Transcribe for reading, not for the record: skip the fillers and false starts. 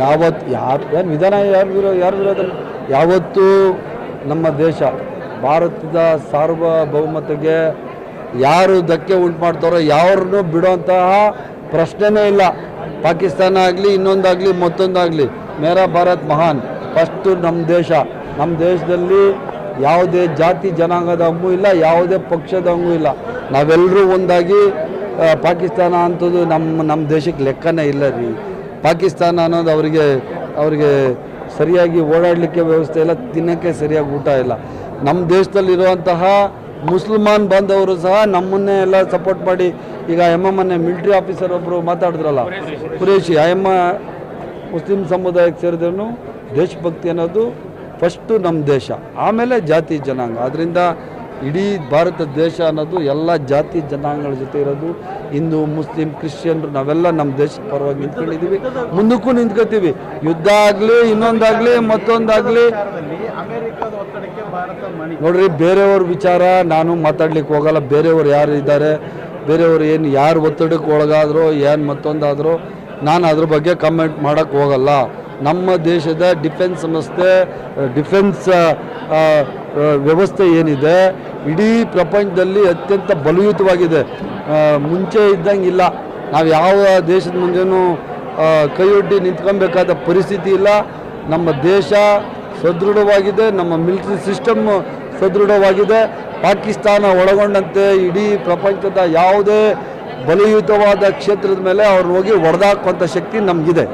ಏನು ವಿಧಾನ ಯಾರು ವಿರೋಧ ಯಾವತ್ತೂ ನಮ್ಮ ದೇಶ ಭಾರತದ ಸಾರ್ವಭೌಮತೆಗೆ ಯಾರು ಧಕ್ಕೆ ಉಂಟು ಮಾಡ್ತಾರೋ ಯಾರನ್ನೂ ಬಿಡೋಂತಹ ಪ್ರಶ್ನೆನೇ ಇಲ್ಲ. ಪಾಕಿಸ್ತಾನ ಆಗಲಿ ಇನ್ನೊಂದಾಗಲಿ ಮತ್ತೊಂದಾಗಲಿ ಮೇರಾ ಭಾರತ್ ಮಹಾನ್. ಫಸ್ಟು ನಮ್ಮ ದೇಶದಲ್ಲಿ ಯಾವುದೇ ಜಾತಿ ಜನಾಂಗದ ಹಂಗು ಇಲ್ಲ, ಯಾವುದೇ ಪಕ್ಷದ ಹಂಗು ಇಲ್ಲ. ನಾವೆಲ್ಲರೂ ಒಂದಾಗಿ ಪಾಕಿಸ್ತಾನ ಅಂಥದ್ದು ನಮ್ಮ ದೇಶಕ್ಕೆ ಲೆಕ್ಕನೇ ಇಲ್ಲ ರೀ. ಪಾಕಿಸ್ತಾನ ಅನ್ನೋದು ಅವರಿಗೆ ಸರಿಯಾಗಿ ಓಡಾಡಲಿಕ್ಕೆ ವ್ಯವಸ್ಥೆ ಇಲ್ಲ, ತಿನ್ನೋಕ್ಕೆ ಸರಿಯಾಗಿ ಊಟ ಇಲ್ಲ. ನಮ್ಮ ದೇಶದಲ್ಲಿರುವಂತಹ ಮುಸಲ್ಮಾನ್ ಬಾಂಧವರು ಸಹ ನಮ್ಮನ್ನೇ ಎಲ್ಲ ಸಪೋರ್ಟ್ ಮಾಡಿ, ಈಗ ಮೊನ್ನೆ ಮಿಲಿಟ್ರಿ ಆಫೀಸರ್ ಒಬ್ಬರು ಮಾತಾಡಿದ್ರಲ್ಲ ಕುರೇಶಿ, ಮುಸ್ಲಿಂ ಸಮುದಾಯಕ್ಕೆ ಸೇರಿದ್ರು ದೇಶಭಕ್ತಿ ಅನ್ನೋದು ಫಸ್ಟು ನಮ್ಮ ದೇಶ, ಆಮೇಲೆ ಜಾತಿ ಜನಾಂಗ. ಅದರಿಂದ ಇಡೀ ಭಾರತ ದೇಶ ಅನ್ನೋದು ಎಲ್ಲ ಜಾತಿ ಜನಾಂಗಗಳ ಜೊತೆ ಇರೋದು. ಹಿಂದೂ ಮುಸ್ಲಿಂ ಕ್ರಿಶ್ಚಿಯನ್ರು ನಾವೆಲ್ಲ ನಮ್ಮ ದೇಶದ ಪರವಾಗಿ ನಿಂತ್ಕೊಂಡಿದ್ದೀವಿ, ಮುಂದಕ್ಕೂ ನಿಂತ್ಕೋತೀವಿ. ಯುದ್ಧ ಆಗಲಿ ಇನ್ನೊಂದಾಗಲಿ ಮತ್ತೊಂದಾಗಲಿ ನೋಡ್ರಿ, ಬೇರೆಯವ್ರ ವಿಚಾರ ನಾನು ಮಾತಾಡ್ಲಿಕ್ಕೆ ಹೋಗಲ್ಲ. ಬೇರೆಯವ್ರು ಯಾರು ಇದ್ದಾರೆ, ಬೇರೆಯವರು ಯಾರು ಒತ್ತಡಕ್ಕೆ ಒಳಗಾದರೂ ಏನು ಮತ್ತೊಂದಾದರೂ ನಾನು ಅದ್ರ ಬಗ್ಗೆ ಕಮೆಂಟ್ ಮಾಡೋಕ್ಕೆ ಹೋಗಲ್ಲ. ನಮ್ಮ ದೇಶದ ಡಿಫೆನ್ಸ್ ವ್ಯವಸ್ಥೆ ಏನಿದೆ ಇಡೀ ಪ್ರಪಂಚದಲ್ಲಿ ಅತ್ಯಂತ ಬಲಯುತವಾಗಿದೆ. ಮುಂಚೆ ಇದ್ದಂಗಿಲ್ಲ. ನಾವು ಯಾವ ದೇಶದ ಮುಂದೆನೂ ಕೈಯೊಡ್ಡಿ ನಿಂತ್ಕೊಬೇಕಾದ ಪರಿಸ್ಥಿತಿ ಇಲ್ಲ. ನಮ್ಮ ದೇಶ ಸದೃಢವಾಗಿದೆ, ನಮ್ಮ ಮಿಲಿಟರಿ ಸಿಸ್ಟಮ್ ಸದೃಢವಾಗಿದೆ. ಪಾಕಿಸ್ತಾನ ಒಳಗೊಂಡಂತೆ ಇಡೀ ಪ್ರಪಂಚದ ಯಾವುದೇ ಬಲಯುತವಾದ ಕ್ಷೇತ್ರದ ಮೇಲೆ ಅವ್ರು ಹೋಗಿ ಹೊಡೆದಾಕುವಂಥ ಶಕ್ತಿ ನಮಗಿದೆ.